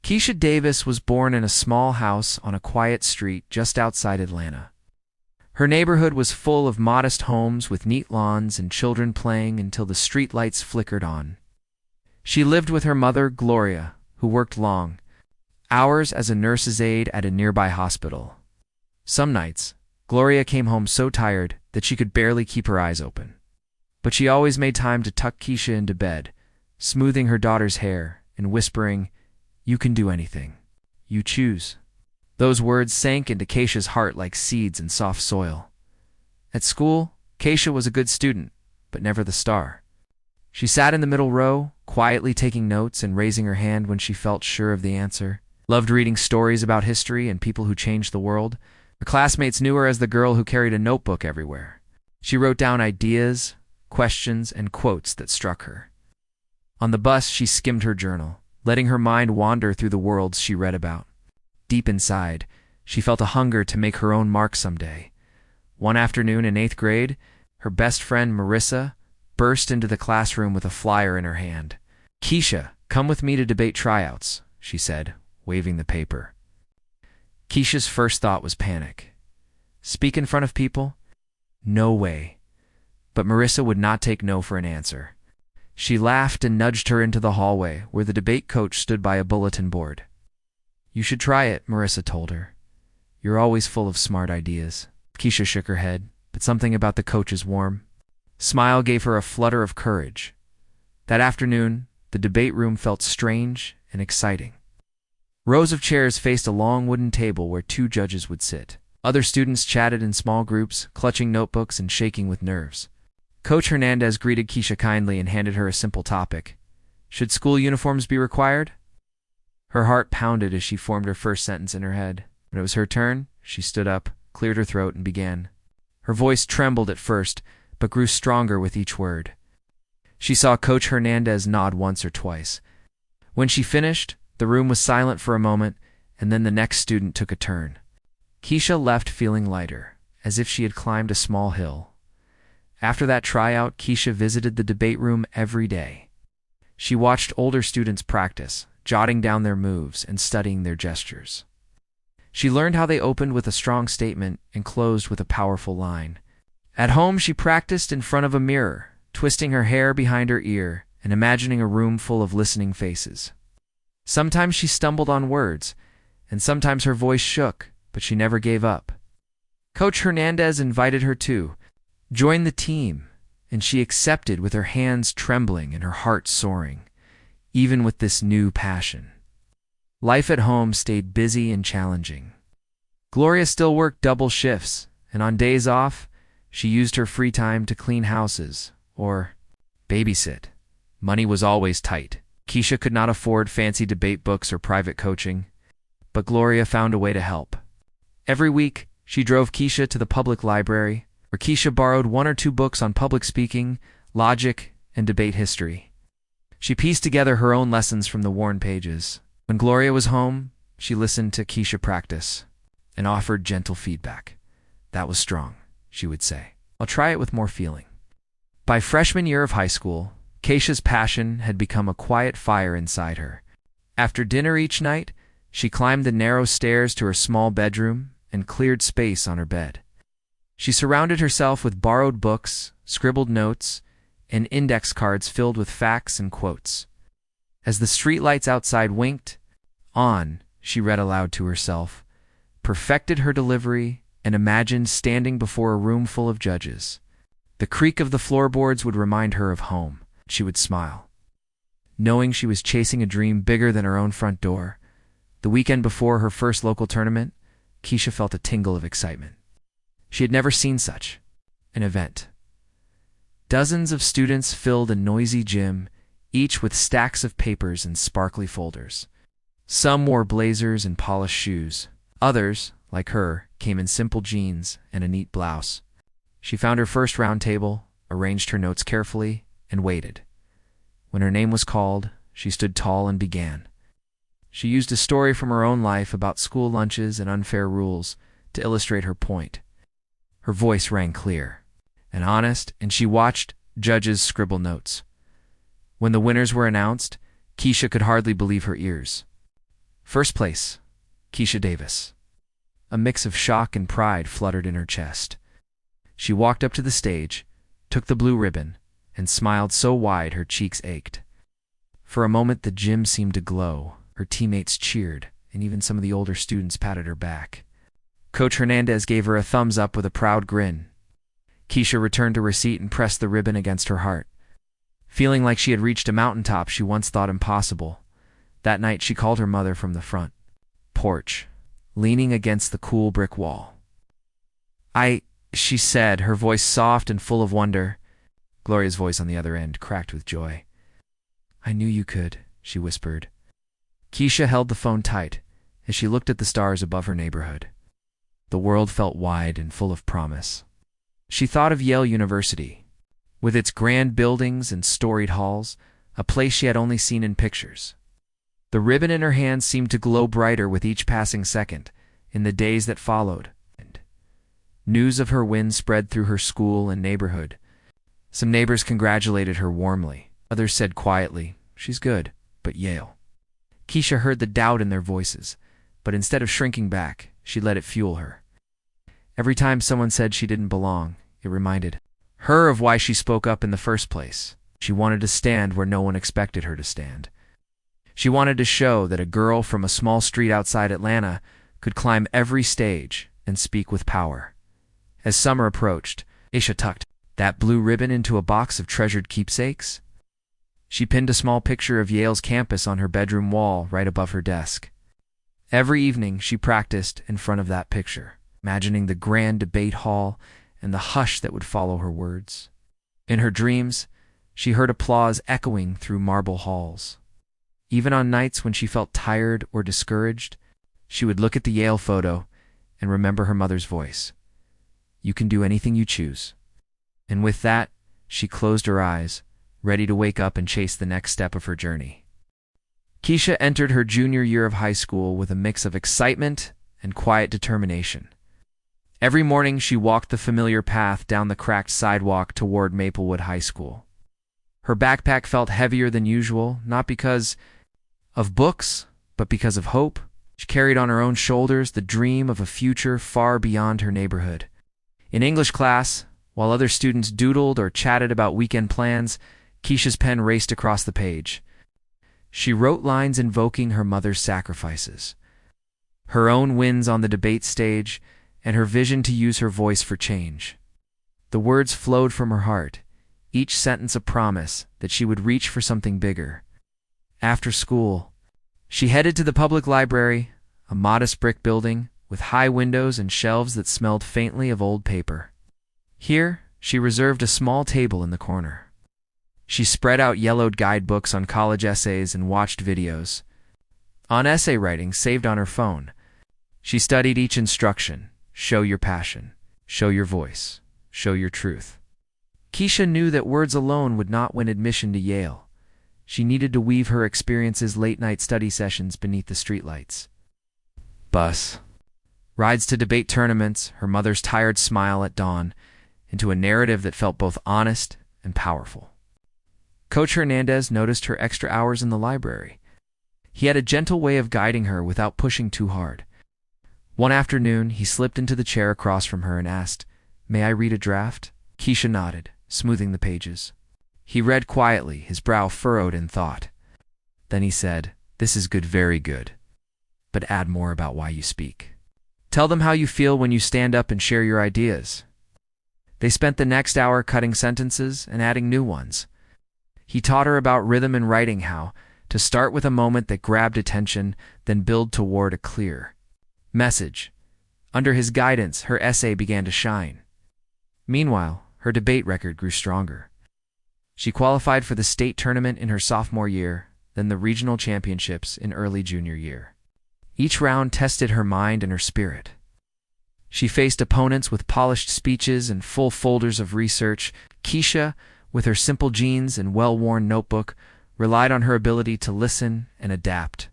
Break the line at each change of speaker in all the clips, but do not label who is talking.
Keisha Davis was born in a small house on a quiet street just outside Atlanta. Her neighborhood was full of modest homes with neat lawns and children playing until the street lights flickered on. She lived with her mother, Gloria, who worked long hours as a nurse's aide at a nearby hospital. Some nights, Gloria came home so tired that she could barely keep her eyes open. But she always made time to tuck Keisha into bed, smoothing her daughter's hair and whispering, "You can do anything. You choose." Those words sank into Keisha's heart like seeds in soft soil. At school, Keisha was a good student, but never the star. She sat in the middle row, quietly taking notes and raising her hand when she felt sure of the answer. Loved reading stories about history and people who changed the world. Her classmates knew her as the girl who carried a notebook everywhere. She wrote down ideas, questions, and quotes that struck her. On the bus, she skimmed her journal, letting her mind wander through the worlds she read about. Deep inside, she felt a hunger to make her own mark someday. One afternoon in 8th grade, her best friend Marissa burst into the classroom with a flyer in her hand. "Keisha, come with me to debate tryouts," she said, waving the paper. Keisha's first thought was panic. Speak in front of people? No way. But Marissa would not take no for an answer. She laughed and nudged her into the hallway, where the debate coach stood by a bulletin board. "You should try it," Marissa told her. "You're always full of smart ideas." Keisha shook her head, but something about the coach's warm smile gave her a flutter of courage. That afternoon, the debate room felt strange and exciting. Rows of chairs faced a long wooden table where 2 judges would sit. Other students chatted in small groups, clutching notebooks and shaking with nerves. Coach Hernandez greeted Keisha kindly and handed her a simple topic. Should school uniforms be required? Her heart pounded as she formed her first sentence in her head. When it was her turn, she stood up, cleared her throat, and began. Her voice trembled at first, but grew stronger with each word. She saw Coach Hernandez nod once or twice. When she finished, the room was silent for a moment, and then the next student took a turn. Keisha left feeling lighter, as if she had climbed a small hill. After that tryout, Keisha visited the debate room every day. She watched older students practice, jotting down their moves and studying their gestures. She learned how they opened with a strong statement and closed with a powerful line. At home, she practiced in front of a mirror, twisting her hair behind her ear and imagining a room full of listening faces. Sometimes she stumbled on words, and sometimes her voice shook, but she never gave up. Coach Hernandez invited her to join the team, and she accepted with her hands trembling and her heart soaring, even with this new passion. Life at home stayed busy and challenging. Gloria still worked double shifts, and on days off, she used her free time to clean houses or babysit. Money was always tight. Keisha could not afford fancy debate books or private coaching, but Gloria found a way to help. Every week, she drove Keisha to the public library, where Keisha borrowed 1 or 2 books on public speaking, logic, and debate history. She pieced together her own lessons from the worn pages. When Gloria was home, she listened to Keisha practice and offered gentle feedback. "That was strong," she would say. "I'll try it with more feeling." By freshman year of high school, Keisha's passion had become a quiet fire inside her. After dinner each night, she climbed the narrow stairs to her small bedroom and cleared space on her bed. She surrounded herself with borrowed books, scribbled notes, and index cards filled with facts and quotes. As the streetlights outside winked on, she read aloud to herself, perfected her delivery, and imagined standing before a room full of judges. The creak of the floorboards would remind her of home. She would smile, knowing she was chasing a dream bigger than her own front door. The weekend before her first local tournament, Keisha felt a tingle of excitement. She had never seen such an event. Dozens of students filled a noisy gym, each with stacks of papers and sparkly folders. Some wore blazers and polished shoes. Others, like her, came in simple jeans and a neat blouse. She found her first round table, arranged her notes carefully, and waited. When her name was called, she stood tall and began. She used a story from her own life about school lunches and unfair rules to illustrate her point. Her voice rang clear and honest, and she watched judges scribble notes. When the winners were announced, Keisha could hardly believe her ears. First place, Keisha Davis. A mix of shock and pride fluttered in her chest. She walked up to the stage, took the blue ribbon, and smiled so wide her cheeks ached. For a moment the gym seemed to glow. Her teammates cheered, and even some of the older students patted her back. Coach Hernandez gave her a thumbs up with a proud grin. Keisha returned to her seat and pressed the ribbon against her heart. Feeling like she had reached a mountaintop she once thought impossible, that night she called her mother from the front porch, leaning against the cool brick wall. She said, her voice soft and full of wonder. Gloria's voice on the other end cracked with joy. I knew you could, she whispered. Keisha held the phone tight as she looked at the stars above her neighborhood. The world felt wide and full of promise. She thought of Yale University, with its grand buildings and storied halls, a place she had only seen in pictures. The ribbon in her hand seemed to glow brighter with each passing second in the days that followed. News of her win spread through her school and neighborhood. Some neighbors congratulated her warmly. Others said quietly, she's good, but Yale. Keisha heard the doubt in their voices, but instead of shrinking back, she let it fuel her. Every time someone said she didn't belong, it reminded her of why she spoke up in the first place. She wanted to stand where no one expected her to stand. She wanted to show that a girl from a small street outside Atlanta could climb every stage and speak with power. As summer approached, Keisha tucked that blue ribbon into a box of treasured keepsakes. She pinned a small picture of Yale's campus on her bedroom wall right above her desk. Every evening she practiced in front of that picture, imagining the grand debate hall and the hush that would follow her words. In her dreams, she heard applause echoing through marble halls. Even on nights when she felt tired or discouraged, she would look at the Yale photo and remember her mother's voice. You can do anything you choose. And with that, she closed her eyes, ready to wake up and chase the next step of her journey. Keisha entered her junior year of high school with a mix of excitement and quiet determination. Every morning she walked the familiar path down the cracked sidewalk toward Maplewood High School. Her backpack felt heavier than usual, not because of books, but because of hope. She carried on her own shoulders the dream of a future far beyond her neighborhood. In English class, while other students doodled or chatted about weekend plans, Keisha's pen raced across the page. She wrote lines invoking her mother's sacrifices, her own wins on the debate stage, and her vision to use her voice for change. The words flowed from her heart, each sentence a promise that she would reach for something bigger. After school, she headed to the public library, a modest brick building with high windows and shelves that smelled faintly of old paper. Here, she reserved a small table in the corner. She spread out yellowed guidebooks on college essays and watched videos on essay writing saved on her phone. She studied each instruction. Show your passion. Show your voice. Show your truth. Keisha knew that words alone would not win admission to Yale. She needed to weave her experiences late-night study sessions beneath the streetlights. Bus rides to debate tournaments, her mother's tired smile at dawn, into a narrative that felt both honest and powerful. Coach Hernandez noticed her extra hours in the library. He had a gentle way of guiding her without pushing too hard. One afternoon, he slipped into the chair across from her and asked, "May I read a draft?" Keisha nodded, smoothing the pages. He read quietly, his brow furrowed in thought. Then he said, "This is good, very good. But add more about why you speak. Tell them how you feel when you stand up and share your ideas." They spent the next hour cutting sentences and adding new ones. He taught her about rhythm and writing, how to start with a moment that grabbed attention, then build toward a clear message. Under his guidance, her essay began to shine. Meanwhile, her debate record grew stronger. She qualified for the state tournament in her sophomore year, then the regional championships in early junior year. Each round tested her mind and her spirit. She faced opponents with polished speeches and full folders of research. Keisha, with her simple jeans and well-worn notebook, relied on her ability to listen and adapt.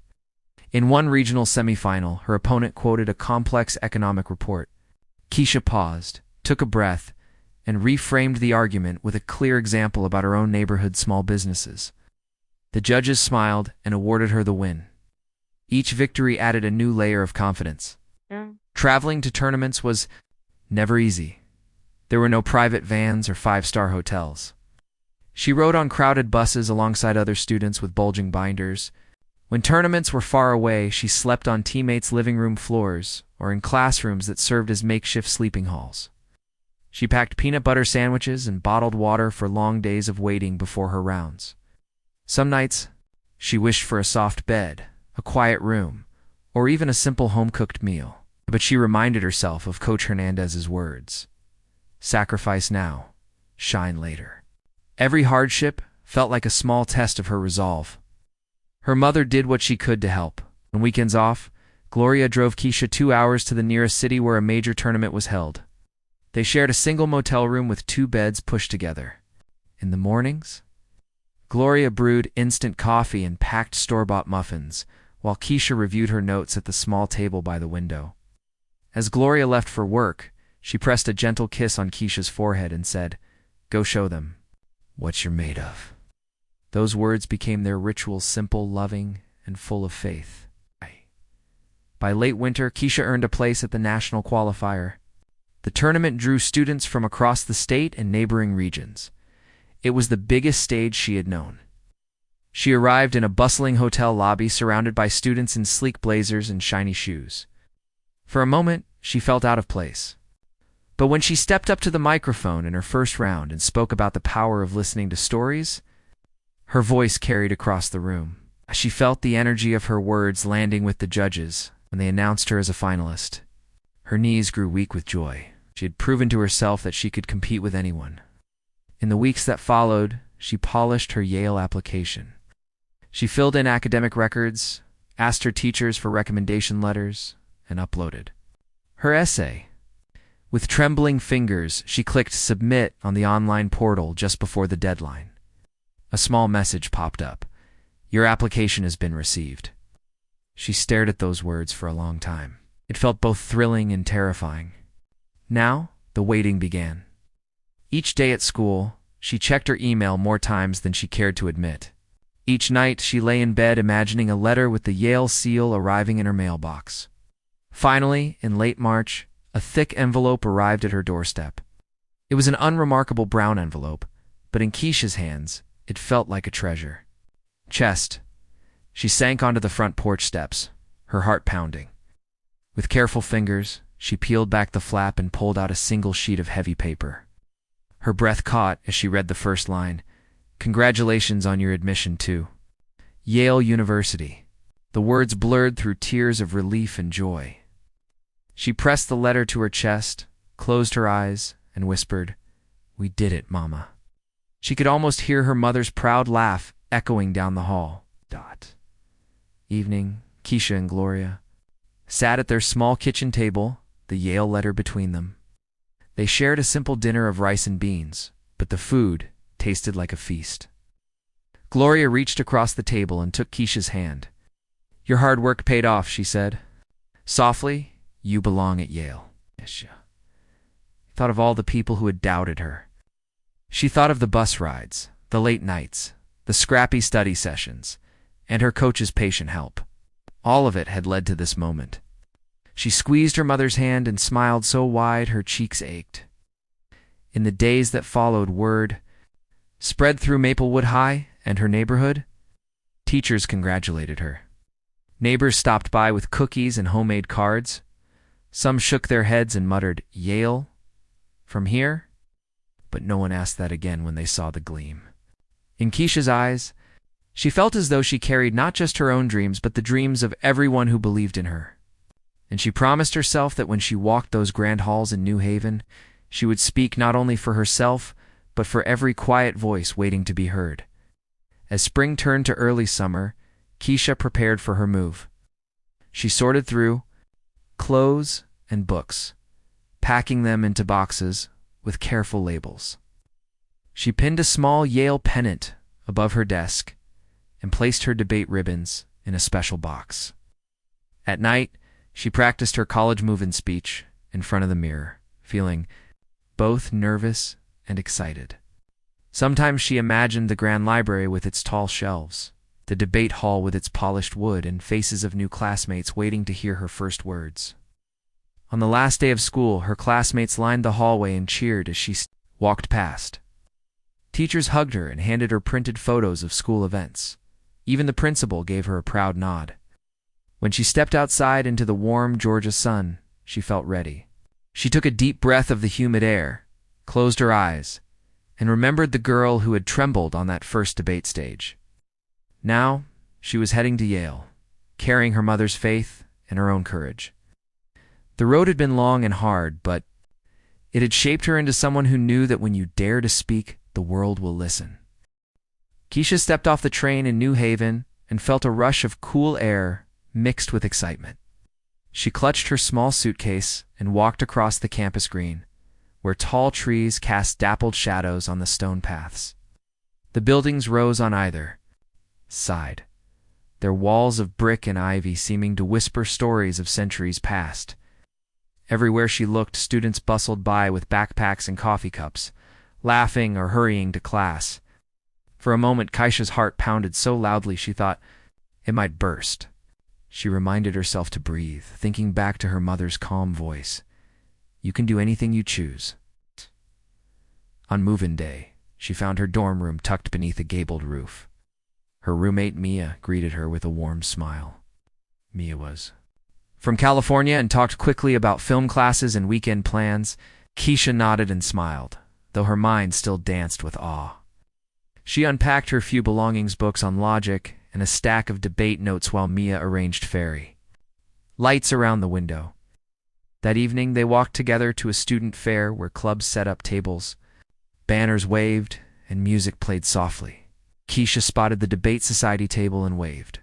In one regional semifinal, her opponent quoted a complex economic report. Keisha paused, took a breath, and reframed the argument with a clear example about her own neighborhood small businesses. The judges smiled and awarded her the win. Each victory added a new layer of confidence.
Yeah.
Traveling to tournaments was never easy. There were no private vans or five-star hotels. She rode on crowded buses alongside other students with bulging binders. When tournaments were far away, she slept on teammates' living room floors or in classrooms that served as makeshift sleeping halls. She packed peanut butter sandwiches and bottled water for long days of waiting before her rounds. Some nights, she wished for a soft bed, a quiet room, or even a simple home-cooked meal. But she reminded herself of Coach Hernandez's words: "Sacrifice now, shine later." Every hardship felt like a small test of her resolve. Her mother did what she could to help. On weekends off, Gloria drove Keisha 2 hours to the nearest city where a major tournament was held. They shared a single motel room with 2 beds pushed together. In the mornings, Gloria brewed instant coffee and packed store-bought muffins, while Keisha reviewed her notes at the small table by the window. As Gloria left for work, she pressed a gentle kiss on Keisha's forehead and said, "Go show them what you're made of." Those words became their ritual, simple, loving, and full of faith. By late winter, Keisha earned a place at the national qualifier. The tournament drew students from across the state and neighboring regions. It was the biggest stage she had known. She arrived in a bustling hotel lobby surrounded by students in sleek blazers and shiny shoes. For a moment, she felt out of place. But when she stepped up to the microphone in her first round and spoke about the power of listening to stories, her voice carried across the room. She felt the energy of her words landing with the judges when they announced her as a finalist. Her knees grew weak with joy. She had proven to herself that she could compete with anyone. In the weeks that followed, she polished her Yale application. She filled in academic records, asked her teachers for recommendation letters, and uploaded her essay. With trembling fingers, she clicked submit on the online portal just before the deadline. A small message popped up. "Your application has been received." She stared at those words for a long time. It felt both thrilling and terrifying. Now, the waiting began. Each day at school, she checked her email more times than she cared to admit. Each night, she lay in bed imagining a letter with the Yale seal arriving in her mailbox. Finally, in late March, a thick envelope arrived at her doorstep. It was an unremarkable brown envelope, but in Keisha's hands, it felt like a treasure. Chest. She sank onto the front porch steps, her heart pounding. With careful fingers, she peeled back the flap and pulled out a single sheet of heavy paper. Her breath caught as she read the first line: "Congratulations on your admission to Yale University." The words blurred through tears of relief and joy. She pressed the letter to her chest, closed her eyes, and whispered, "We did it, Mama." She could almost hear her mother's proud laugh echoing down the hall. Evening, Keisha and Gloria sat at their small kitchen table, the Yale letter between them. They shared a simple dinner of rice and beans, but the food tasted like a feast. Gloria reached across the table and took Keisha's hand. "Your hard work paid off," she said. Softly, "You belong at Yale." She thought of all the people who had doubted her. She thought of the bus rides, the late nights, the scrappy study sessions, and her coach's patient help. All of it had led to this moment. She squeezed her mother's hand and smiled so wide her cheeks ached. In the days that followed, word spread through Maplewood High and her neighborhood. Teachers congratulated her. Neighbors stopped by with cookies and homemade cards. Some shook their heads and muttered, "Yale? From here?" But no one asked that again when they saw the gleam. In Keisha's eyes, she felt as though she carried not just her own dreams, but the dreams of everyone who believed in her. And she promised herself that when she walked those grand halls in New Haven, she would speak not only for herself, but for every quiet voice waiting to be heard. As spring turned to early summer, Keisha prepared for her move. She sorted through clothes and books, packing them into boxes with careful labels. She pinned a small Yale pennant above her desk and placed her debate ribbons in a special box. At night, she practiced her college move-in speech in front of the mirror, feeling both nervous and excited. Sometimes she imagined the grand library with its tall shelves, the debate hall with its polished wood and faces of new classmates waiting to hear her first words. On the last day of school, her classmates lined the hallway and cheered as she walked past. Teachers hugged her and handed her printed photos of school events. Even the principal gave her a proud nod. When she stepped outside into the warm Georgia sun, she felt ready. She took a deep breath of the humid air, closed her eyes, and remembered the girl who had trembled on that first debate stage. Now, she was heading to Yale, carrying her mother's faith and her own courage. The road had been long and hard, but it had shaped her into someone who knew that when you dare to speak, the world will listen. Keisha stepped off the train in New Haven and felt a rush of cool air mixed with excitement. She clutched her small suitcase and walked across the campus green, where tall trees cast dappled shadows on the stone paths. The buildings rose on either side, their walls of brick and ivy seeming to whisper stories of centuries past. Everywhere she looked, students bustled by with backpacks and coffee cups, laughing or hurrying to class. For a moment, Keisha's heart pounded so loudly she thought it might burst. She reminded herself to breathe, thinking back to her mother's calm voice. "You can do anything you choose." On move-in day, she found her dorm room tucked beneath a gabled roof. Her roommate Mia greeted her with a warm smile. Mia was from California and talked quickly about film classes and weekend plans. Keisha nodded and smiled, though her mind still danced with awe. She unpacked her few belongings, books on logic, and a stack of debate notes while Mia arranged fairy lights around the window. That evening, they walked together to a student fair where clubs set up tables, banners waved, and music played softly. Keisha spotted the debate society table and waved.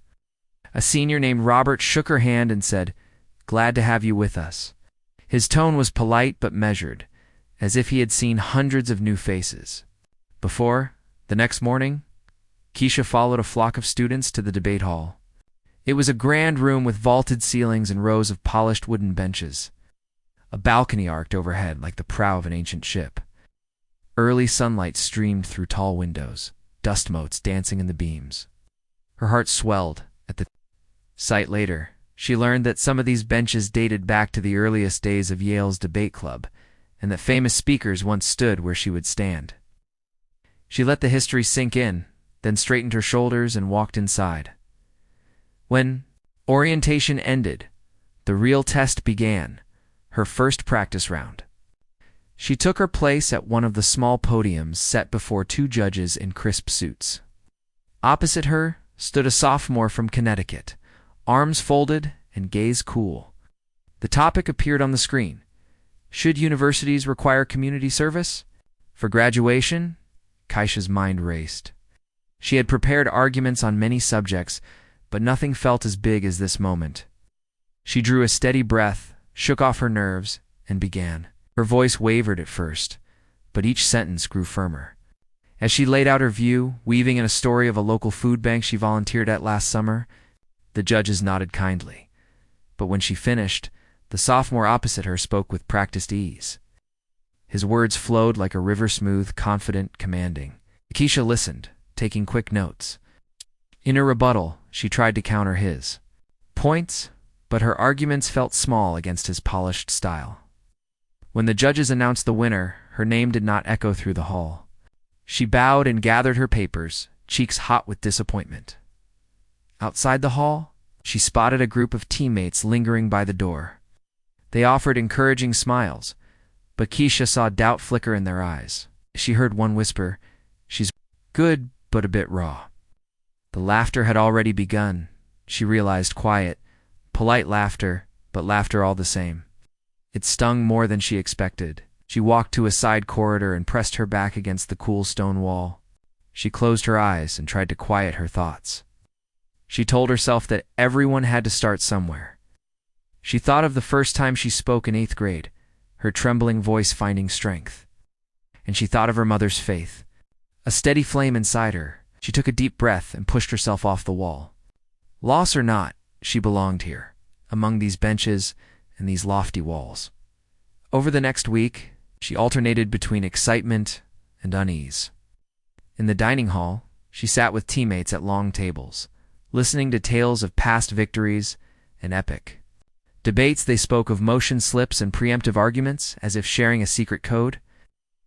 A senior named Robert shook her hand and said, "Glad to have you with us." His tone was polite but measured, as if he had seen hundreds of new faces. The next morning, Keisha followed a flock of students to the debate hall. It was a grand room with vaulted ceilings and rows of polished wooden benches. A balcony arced overhead like the prow of an ancient ship. Early sunlight streamed through tall windows, dust motes dancing in the beams. Her heart swelled at the sight. Later, she learned that some of these benches dated back to the earliest days of Yale's debate club, and that famous speakers once stood where she would stand. She let the history sink in, then straightened her shoulders and walked inside. When orientation ended, the real test began, her first practice round. She took her place at one of the small podiums set before two judges in crisp suits. Opposite her stood a sophomore from Connecticut, arms folded and gaze cool. The topic appeared on the screen. Should universities require community service? For graduation? Keisha's mind raced. She had prepared arguments on many subjects, but nothing felt as big as this moment. She drew a steady breath, shook off her nerves, and began. Her voice wavered at first, but each sentence grew firmer. As she laid out her view, weaving in a story of a local food bank she volunteered at last summer, the judges nodded kindly. But when she finished, the sophomore opposite her spoke with practiced ease. His words flowed like a river, smooth, confident, commanding. Keisha listened, taking quick notes. In her rebuttal, she tried to counter his points, but her arguments felt small against his polished style. When the judges announced the winner, her name did not echo through the hall. She bowed and gathered her papers, cheeks hot with disappointment. Outside the hall, she spotted a group of teammates lingering by the door. They offered encouraging smiles, but Keisha saw doubt flicker in their eyes. She heard one whisper, "She's good, but a bit raw." The laughter had already begun. She realized quiet, polite laughter, but laughter all the same. It stung more than she expected. She walked to a side corridor and pressed her back against the cool stone wall. She closed her eyes and tried to quiet her thoughts. She told herself that everyone had to start somewhere. She thought of the first time she spoke in 8th grade, her trembling voice finding strength. And she thought of her mother's faith, a steady flame inside her. She took a deep breath and pushed herself off the wall. Loss or not, she belonged here, among these benches and these lofty walls. Over the next week, she alternated between excitement and unease. In the dining hall, she sat with teammates at long tables, listening to tales of past victories and epic debates. They spoke of motion slips and preemptive arguments as if sharing a secret code.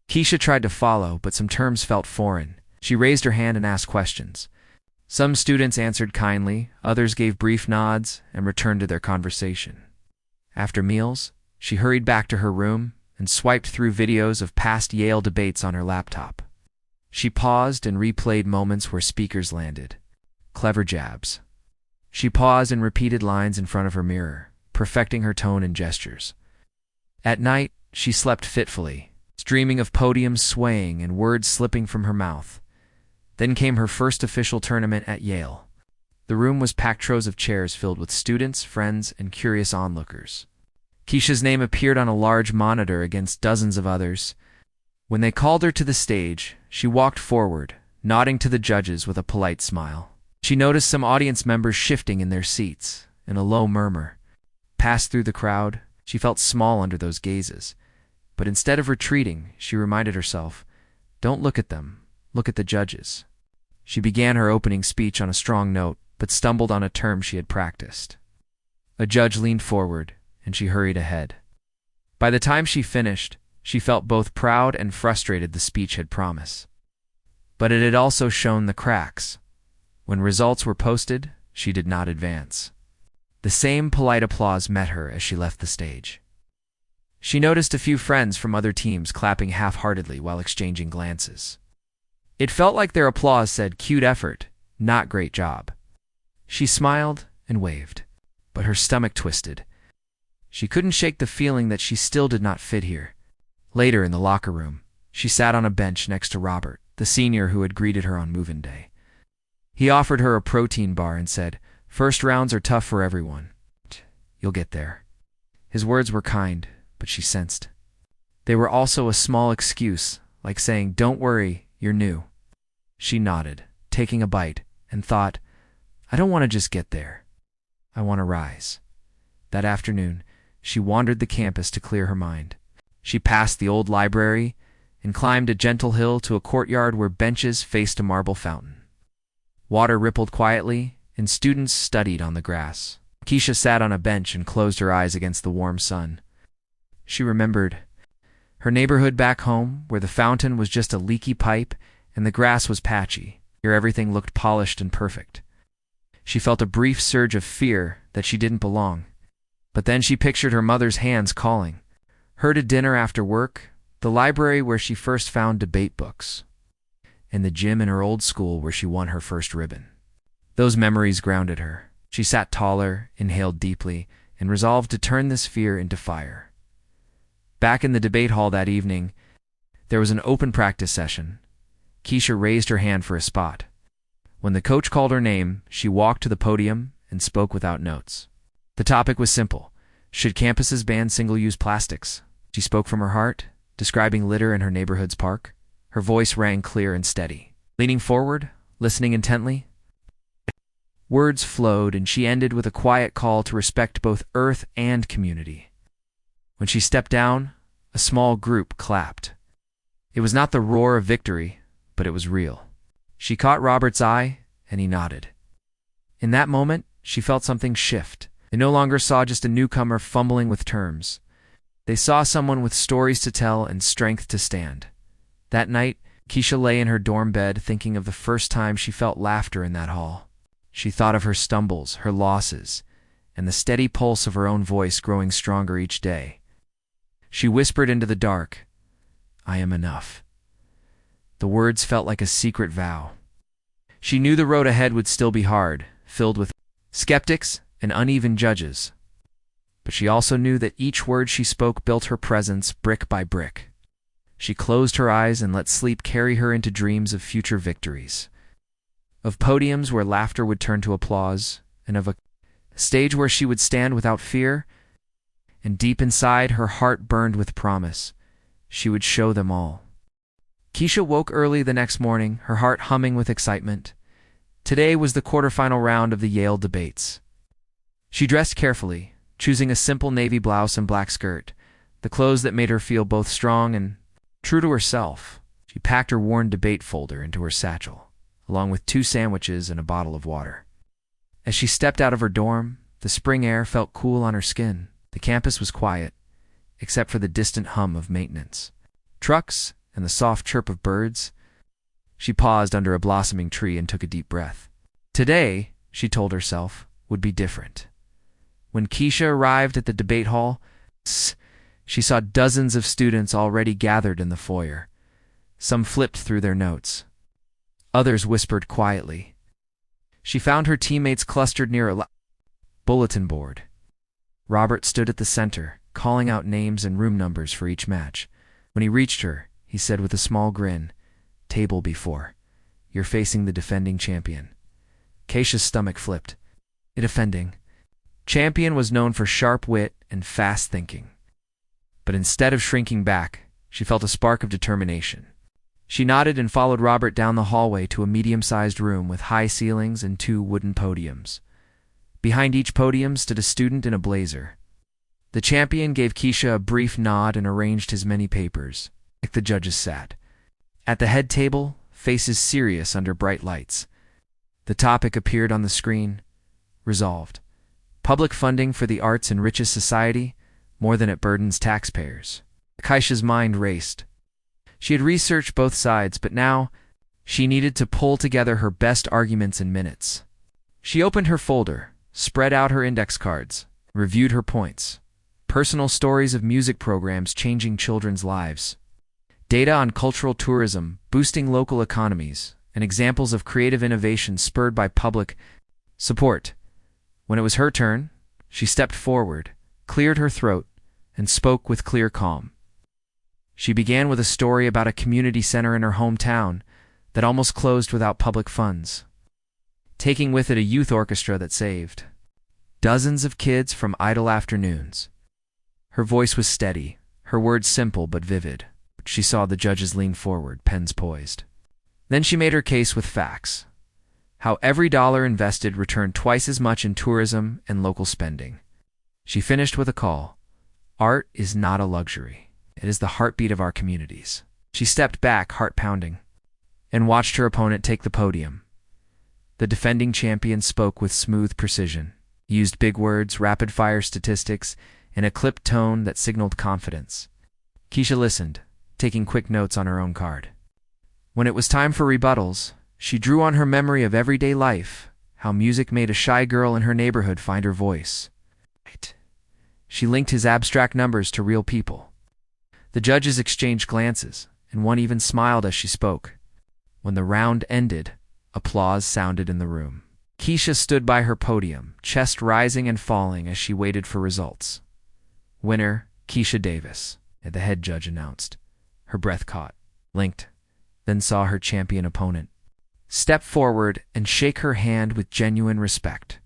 Keisha tried to follow, but some terms felt foreign. She raised her hand and asked questions. Some students answered kindly, others gave brief nods and returned to their conversation. After meals, she hurried back to her room and swiped through videos of past Yale debates on her laptop. She paused and replayed moments where speakers landed. Clever jabs. She paused and repeated lines in front of her mirror, perfecting her tone and gestures. At night, she slept fitfully, dreaming of podiums swaying and words slipping from her mouth. Then came her first official tournament at Yale. The room was packed, rows of chairs filled with students, friends, and curious onlookers. Keisha's name appeared on a large monitor against dozens of others. When they called her to the stage, she walked forward, nodding to the judges with a polite smile. She noticed some audience members shifting in their seats, and a low murmur passed through the crowd. She felt small under those gazes. But instead of retreating, she reminded herself, "Don't look at them, look at the judges." She began her opening speech on a strong note, but stumbled on a term she had practiced. A judge leaned forward, and she hurried ahead. By the time she finished, she felt both proud and frustrated. The speech had promise, but it had also shown the cracks. When results were posted, she did not advance. The same polite applause met her as she left the stage. She noticed a few friends from other teams clapping half-heartedly while exchanging glances. It felt like their applause said, "Cute effort, not great job." She smiled and waved, but her stomach twisted. She couldn't shake the feeling that she still did not fit here. Later in the locker room, she sat on a bench next to Robert, the senior who had greeted her on move-in day. He offered her a protein bar and said, "First rounds are tough for everyone. You'll get there." His words were kind, but she sensed they were also a small excuse, like saying, "Don't worry, you're new." She nodded, taking a bite, and thought, "I don't want to just get there. I want to rise." That afternoon, she wandered the campus to clear her mind. She passed the old library and climbed a gentle hill to a courtyard where benches faced a marble fountain. Water rippled quietly, and students studied on the grass. Keisha sat on a bench and closed her eyes against the warm sun. She remembered her neighborhood back home, where the fountain was just a leaky pipe and the grass was patchy. Here everything looked polished and perfect. She felt a brief surge of fear that she didn't belong. But then she pictured her mother's hands calling her to dinner after work, the library where she first found debate books, and the gym in her old school where she won her first ribbon. Those memories grounded her. She sat taller, inhaled deeply, and resolved to turn this fear into fire. Back in the debate hall that evening, there was an open practice session. Keisha raised her hand for a spot. When the coach called her name, she walked to the podium and spoke without notes. The topic was simple. Should campuses ban single-use plastics? She spoke from her heart, describing litter in her neighborhood's park. Her voice rang clear and steady. Leaning forward, listening intently, words flowed, and she ended with a quiet call to respect both earth and community. When she stepped down, a small group clapped. It was not the roar of victory, but it was real. She caught Robert's eye, and he nodded. In that moment, she felt something shift. They no longer saw just a newcomer fumbling with terms. They saw someone with stories to tell and strength to stand. That night, Keisha lay in her dorm bed thinking of the first time she felt laughter in that hall. She thought of her stumbles, her losses, and the steady pulse of her own voice growing stronger each day. She whispered into the dark, "I am enough." The words felt like a secret vow. She knew the road ahead would still be hard, filled with skeptics and uneven judges. But she also knew that each word she spoke built her presence brick by brick. She closed her eyes and let sleep carry her into dreams of future victories, of podiums where laughter would turn to applause, and of a stage where she would stand without fear. And deep inside, her heart burned with promise. She would show them all. Keisha woke early the next morning, her heart humming with excitement. Today was the quarterfinal round of the Yale debates. She dressed carefully, choosing a simple navy blouse and black skirt, the clothes that made her feel both strong and true to herself. She packed her worn debate folder into her satchel, along with 2 sandwiches and a bottle of water. As she stepped out of her dorm, the spring air felt cool on her skin. The campus was quiet, except for the distant hum of maintenance trucks and the soft chirp of birds. She paused under a blossoming tree and took a deep breath. Today, she told herself, would be different. When Keisha arrived at the debate hall, she saw dozens of students already gathered in the foyer. Some flipped through their notes. Others whispered quietly. She found her teammates clustered near a bulletin board. Robert stood at the center, calling out names and room numbers for each match. When he reached her, he said with a small grin, "Table B4. You're facing the defending champion." Keisha's stomach flipped. The defending champion was known for sharp wit and fast thinking. But instead of shrinking back, she felt a spark of determination. She nodded and followed Robert down the hallway to a medium-sized room with high ceilings and 2 wooden podiums. Behind each podium stood a student in a blazer. The champion gave Keisha a brief nod and arranged his many papers. The judges sat. At the head table, faces serious under bright lights. The topic appeared on the screen. Resolved. Public funding for the arts enriches society more than it burdens taxpayers. Keisha's mind raced. She had researched both sides, but now she needed to pull together her best arguments in minutes. She opened her folder, spread out her index cards, reviewed her points. Personal stories of music programs changing children's lives. Data on cultural tourism, boosting local economies, and examples of creative innovation spurred by public support. When it was her turn, she stepped forward, cleared her throat, and spoke with clear calm. She began with a story about a community center in her hometown that almost closed without public funds, taking with it a youth orchestra that saved dozens of kids from idle afternoons. Her voice was steady, her words simple but vivid. She saw the judges lean forward, pens poised. Then she made her case with facts. How every dollar invested returned twice as much in tourism and local spending. She finished with a call. Art is not a luxury. It is the heartbeat of our communities. She stepped back, heart pounding, and watched her opponent take the podium. The defending champion spoke with smooth precision. He used big words, rapid-fire statistics, and a clipped tone that signaled confidence. Keisha listened, taking quick notes on her own card. When it was time for rebuttals, she drew on her memory of everyday life, how music made a shy girl in her neighborhood find her voice. She linked his abstract numbers to real people. The judges exchanged glances, and one even smiled as she spoke. When the round ended, applause sounded in the room. Keisha stood by her podium, chest rising and falling as she waited for results. Winner, Keisha Davis, the head judge announced. Her breath caught, linked, then saw her champion opponent step forward and shake her hand with genuine respect.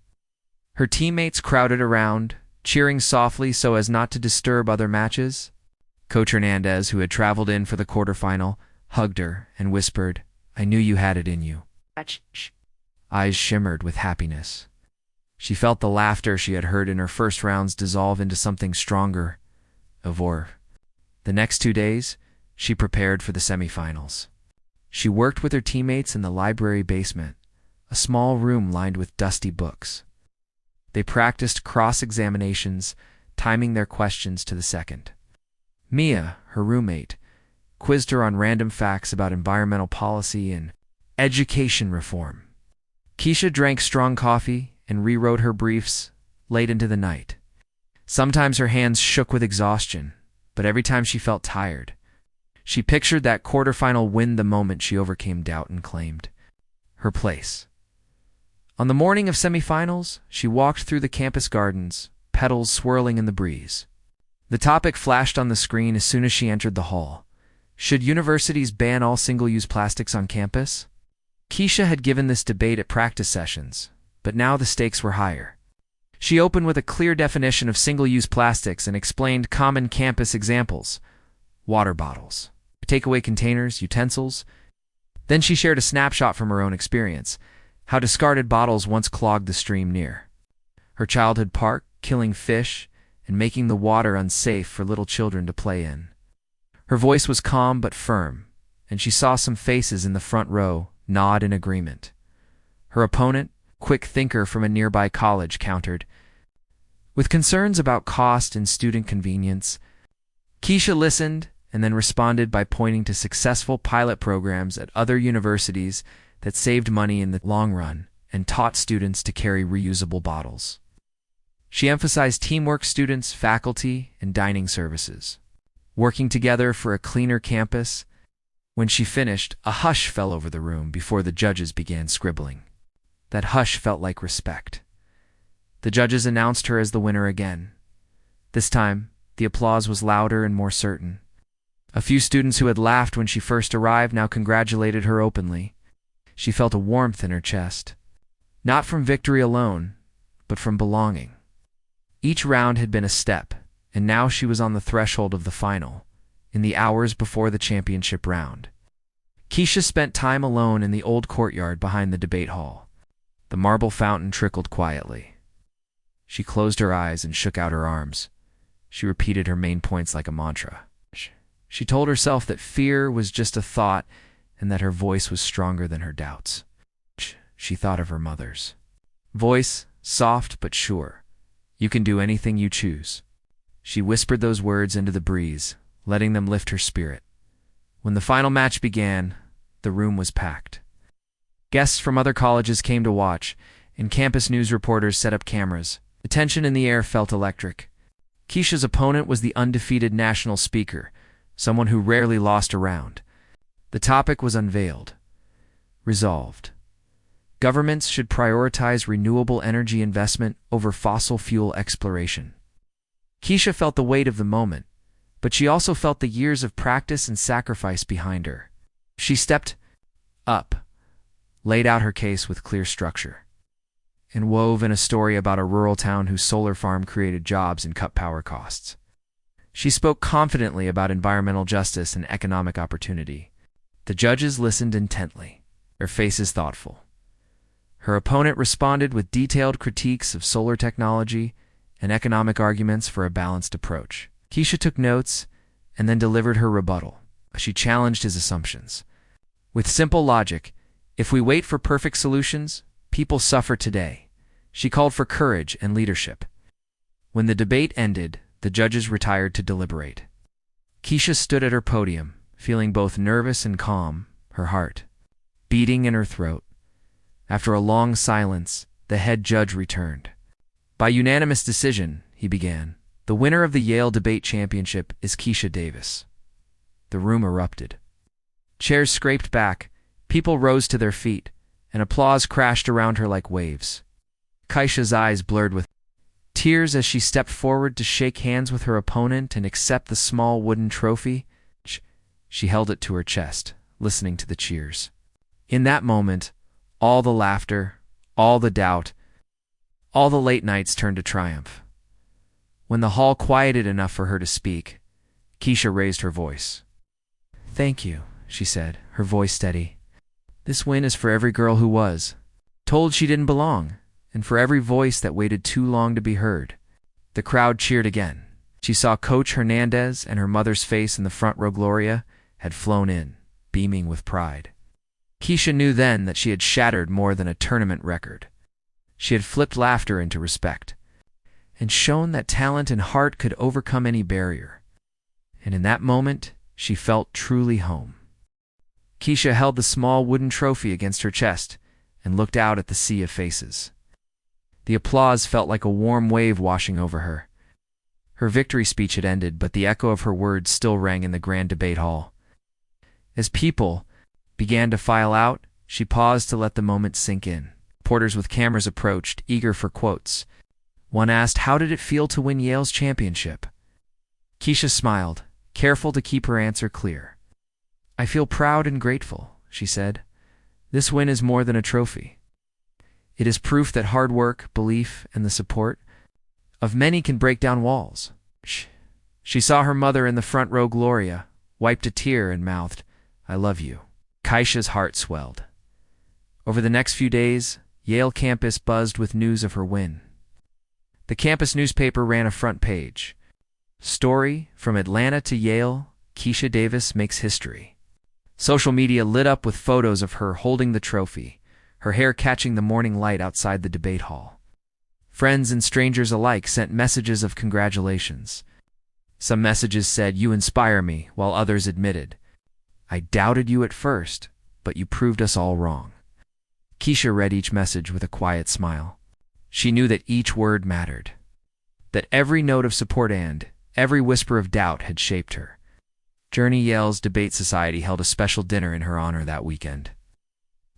Her teammates crowded around, cheering softly so as not to disturb other matches. Coach Hernandez, who had traveled in for the quarterfinal, hugged her and whispered, "I knew you had it in you." Eyes shimmered with happiness. She felt the laughter she had heard in her first rounds dissolve into something stronger, awe. The next 2 days, she prepared for the semifinals. She worked with her teammates in the library basement, a small room lined with dusty books. They practiced cross-examinations, timing their questions to the second. Mia, her roommate, quizzed her on random facts about environmental policy and education reform. Keisha drank strong coffee and rewrote her briefs late into the night. Sometimes her hands shook with exhaustion, but every time she felt tired, she pictured that quarterfinal win the moment she overcame doubt and claimed her place. On the morning of semifinals, she walked through the campus gardens, petals swirling in the breeze. The topic flashed on the screen as soon as she entered the hall. Should universities ban all single-use plastics on campus? Keisha had given this debate at practice sessions, but now the stakes were higher. She opened with a clear definition of single-use plastics and explained common campus examples: water bottles, takeaway containers, utensils. Then she shared a snapshot from her own experience, how discarded bottles once clogged the stream near her childhood park, killing fish and making the water unsafe for little children to play in. Her voice was calm but firm, and she saw some faces in the front row nod in agreement. Her opponent, quick thinker from a nearby college countered. With concerns about cost and student convenience, Keisha listened and then responded by pointing to successful pilot programs at other universities that saved money in the long run and taught students to carry reusable bottles. She emphasized teamwork, students, faculty, and dining services, working together for a cleaner campus. When she finished, a hush fell over the room before the judges began scribbling. That hush felt like respect. The judges announced her as the winner again. This time, the applause was louder and more certain. A few students who had laughed when she first arrived now congratulated her openly. She felt a warmth in her chest, not from victory alone, but from belonging. Each round had been a step, and now she was on the threshold of the final, in the hours before the championship round. Keisha spent time alone in the old courtyard behind the debate hall. The marble fountain trickled quietly. She closed her eyes and shook out her arms. She repeated her main points like a mantra. She told herself that fear was just a thought and that her voice was stronger than her doubts. She thought of her mother's voice, soft but sure. You can do anything you choose. She whispered those words into the breeze, letting them lift her spirit. When the final match began, the room was packed. Guests from other colleges came to watch, and campus news reporters set up cameras. The tension in the air felt electric. Keisha's opponent was the undefeated national speaker, someone who rarely lost a round. The topic was unveiled. Resolved. Governments should prioritize renewable energy investment over fossil fuel exploration. Keisha felt the weight of the moment, but she also felt the years of practice and sacrifice behind her. She stepped up, laid out her case with clear structure, and wove in a story about a rural town whose solar farm created jobs and cut power costs. She spoke confidently about environmental justice and economic opportunity. The judges listened intently, their faces thoughtful. Her opponent responded with detailed critiques of solar technology and economic arguments for a balanced approach. Keisha took notes and then delivered her rebuttal. She challenged his assumptions. With simple logic, if we wait for perfect solutions, people suffer today. She called for courage and leadership. When the debate ended, the judges retired to deliberate. Keisha stood at her podium, feeling both nervous and calm, her heart beating in her throat. After a long silence, the head judge returned. By unanimous decision, he began, the winner of the Yale Debate Championship is Keisha Davis. The room erupted. Chairs scraped back, people rose to their feet, and applause crashed around her like waves. Keisha's eyes blurred with tears as she stepped forward to shake hands with her opponent and accept the small wooden trophy. She held it to her chest, listening to the cheers. In that moment, all the laughter, all the doubt, all the late nights turned to triumph. When the hall quieted enough for her to speak, Keisha raised her voice. "Thank you," she said, her voice steady. "This win is for every girl who was told she didn't belong, and for every voice that waited too long to be heard." The crowd cheered again. She saw Coach Hernandez, and her mother's face in the front row, Gloria, had flown in, beaming with pride. Keisha knew then that she had shattered more than a tournament record. She had flipped laughter into respect, and shown that talent and heart could overcome any barrier. And in that moment, she felt truly home. Keisha held the small wooden trophy against her chest and looked out at the sea of faces. The applause felt like a warm wave washing over her. Her victory speech had ended, but the echo of her words still rang in the grand debate hall. As people began to file out, she paused to let the moment sink in. Reporters with cameras approached, eager for quotes. One asked, "How did it feel to win Yale's championship?" Keisha smiled, careful to keep her answer clear. "I feel proud and grateful," she said. "This win is more than a trophy. It is proof that hard work, belief, and the support of many can break down walls." She saw her mother in the front row, Gloria, wiped a tear and mouthed, "I love you." Keisha's heart swelled. Over the next few days, Yale campus buzzed with news of her win. The campus newspaper ran a front page. Story, from Atlanta to Yale, Keisha Davis makes history. Social media lit up with photos of her holding the trophy, her hair catching the morning light outside the debate hall. Friends and strangers alike sent messages of congratulations. Some messages said, "You inspire me," while others admitted, "I doubted you at first, but you proved us all wrong." Keisha read each message with a quiet smile. She knew that each word mattered, that every note of support and every whisper of doubt had shaped her. Yale's Debate Society held a special dinner in her honor that weekend.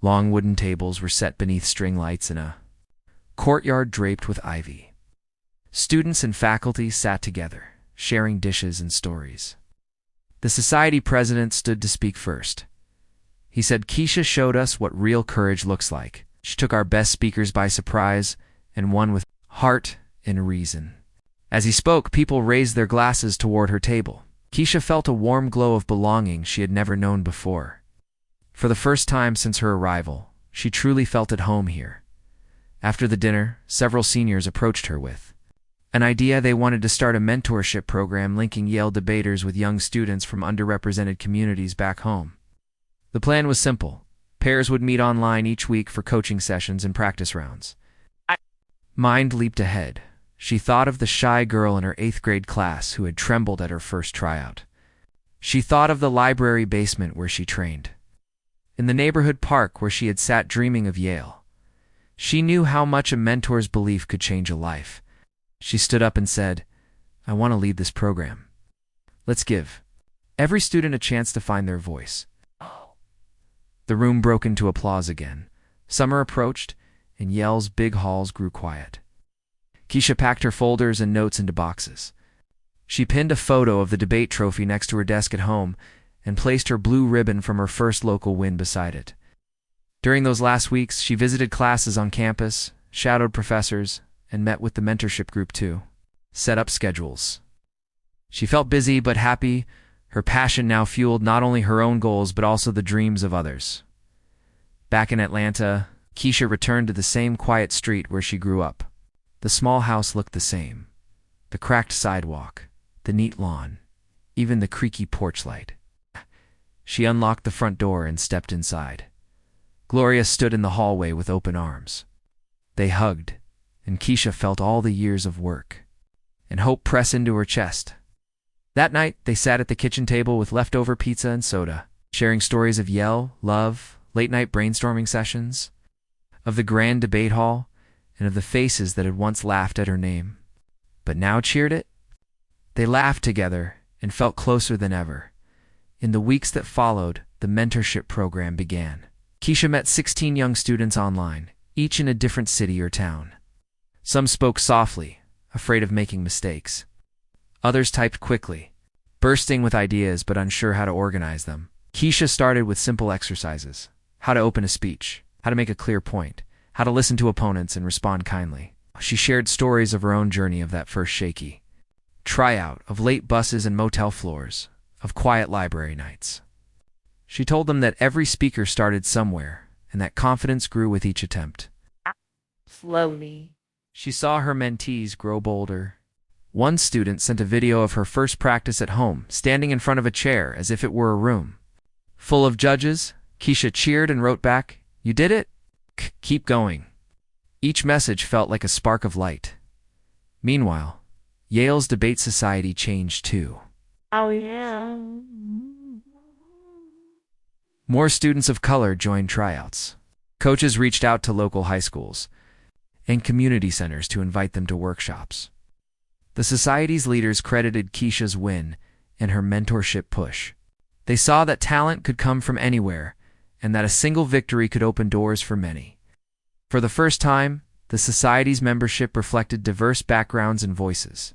Long wooden tables were set beneath string lights in a courtyard draped with ivy. Students and faculty sat together, sharing dishes and stories. The society president stood to speak first. He said, "Keisha showed us what real courage looks like. She took our best speakers by surprise and won with heart and reason." As he spoke, people raised their glasses toward her table. Keisha felt a warm glow of belonging she had never known before. For the first time since her arrival, she truly felt at home here. After the dinner, several seniors approached her with an idea. They wanted to start a mentorship program linking Yale debaters with young students from underrepresented communities back home. The plan was simple. Pairs would meet online each week for coaching sessions and practice rounds. Mind leaped ahead. She thought of the shy girl in her 8th grade class who had trembled at her first tryout. She thought of the library basement where she trained, in the neighborhood park where she had sat dreaming of Yale. She knew how much a mentor's belief could change a life. She stood up and said, "I want to lead this program. Let's give every student a chance to find their voice." The room broke into applause again. Summer approached, and Yale's big halls grew quiet. Keisha packed her folders and notes into boxes. She pinned a photo of the debate trophy next to her desk at home and placed her blue ribbon from her first local win beside it. During those last weeks, she visited classes on campus, shadowed professors, and met with the mentorship group to set up schedules. She felt busy but happy. Her passion now fueled not only her own goals but also the dreams of others. Back in Atlanta, Keisha returned to the same quiet street where she grew up. The small house looked the same. The cracked sidewalk, the neat lawn, even the creaky porch light. She unlocked the front door and stepped inside. Gloria stood in the hallway with open arms. They hugged, and Keisha felt all the years of work and hope press into her chest. That night, they sat at the kitchen table with leftover pizza and soda, sharing stories of Yale, love, late-night brainstorming sessions, of the grand debate hall, and of the faces that had once laughed at her name, but now cheered it. They laughed together and felt closer than ever. In the weeks that followed, the mentorship program began. Keisha met 16 young students online, each in a different city or town. Some spoke softly, afraid of making mistakes. Others typed quickly, bursting with ideas but unsure how to organize them. Keisha started with simple exercises: how to open a speech, how to make a clear point, how to listen to opponents and respond kindly. She shared stories of her own journey of that first shaky tryout, of late buses and motel floors, of quiet library nights. She told them that every speaker started somewhere and that confidence grew with each attempt.
Slowly.
She saw her mentees grow bolder. One student sent a video of her first practice at home, standing in front of a chair as if it were a room full of judges. Keisha cheered and wrote back, "You did it? Keep going." Each message felt like a spark of light. Meanwhile, Yale's Debate Society changed too.
Oh, yeah.
More students of color joined tryouts. Coaches reached out to local high schools and community centers to invite them to workshops. The society's leaders credited Keisha's win and her mentorship push. They saw that talent could come from anywhere and that a single victory could open doors for many. For the first time, the society's membership reflected diverse backgrounds and voices.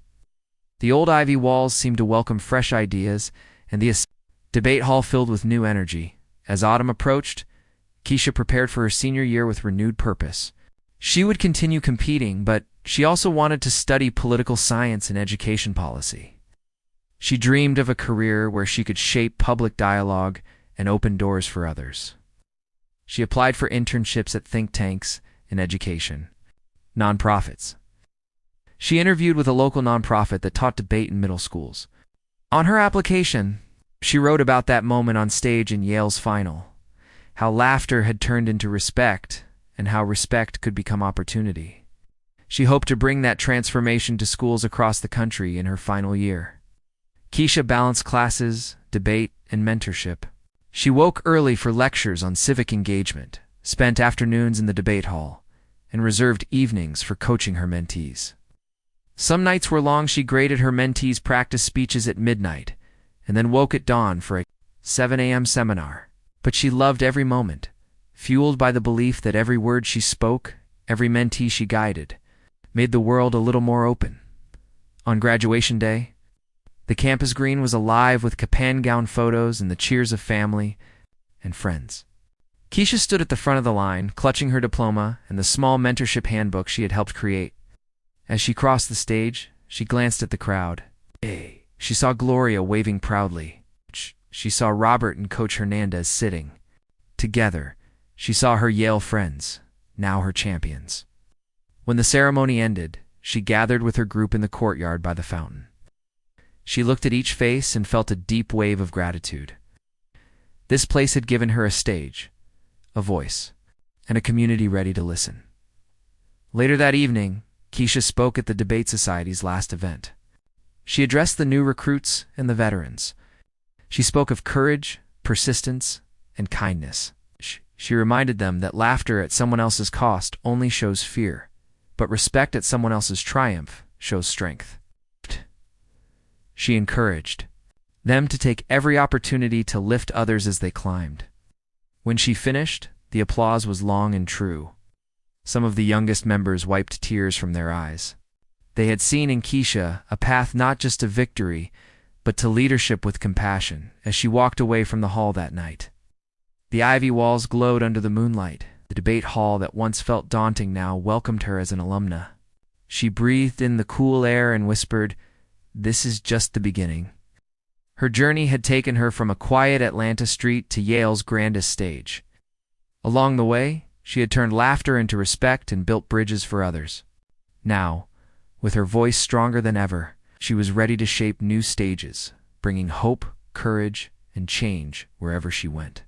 The old ivy walls seemed to welcome fresh ideas, and the debate hall filled with new energy. As autumn approached, Keisha prepared for her senior year with renewed purpose. She would continue competing, but she also wanted to study political science and education policy. She dreamed of a career where she could shape public dialogue and open doors for others. She applied for internships at think tanks and education nonprofits. She interviewed with a local nonprofit that taught debate in middle schools. On her application, she wrote about that moment on stage in Yale's final, how laughter had turned into respect and how respect could become opportunity. She hoped to bring that transformation to schools across the country in her final year. Keisha balanced classes, debate, and mentorship. She woke early for lectures on civic engagement, spent afternoons in the debate hall, and reserved evenings for coaching her mentees. Some nights were long. She graded her mentees' practice speeches at midnight, and then woke at dawn for a 7 a.m. seminar. But she loved every moment, fueled by the belief that every word she spoke, every mentee she guided, made the world a little more open. On graduation day, the campus green was alive with capan gown photos and the cheers of family and friends. Keisha stood at the front of the line, clutching her diploma and the small mentorship handbook she had helped create. As she crossed the stage, she glanced at the crowd. She saw Gloria waving proudly. She saw Robert and Coach Hernandez sitting. Together, she saw her Yale friends, now her champions. When the ceremony ended, she gathered with her group in the courtyard by the fountain. She looked at each face and felt a deep wave of gratitude. This place had given her a stage, a voice, and a community ready to listen. Later that evening, Keisha spoke at the Debate Society's last event. She addressed the new recruits and the veterans. She spoke of courage, persistence, and kindness. She reminded them that laughter at someone else's cost only shows fear, but respect at someone else's triumph shows strength. She encouraged them to take every opportunity to lift others as they climbed. When she finished, the applause was long and true. Some of the youngest members wiped tears from their eyes. They had seen in Keisha a path not just to victory, but to leadership with compassion as she walked away from the hall that night. The ivy walls glowed under the moonlight. The debate hall that once felt daunting now welcomed her as an alumna. She breathed in the cool air and whispered, "This is just the beginning." Her journey had taken her from a quiet Atlanta street to Yale's grandest stage. Along the way, she had turned laughter into respect and built bridges for others. Now, with her voice stronger than ever, she was ready to shape new stages, bringing hope, courage, and change wherever she went.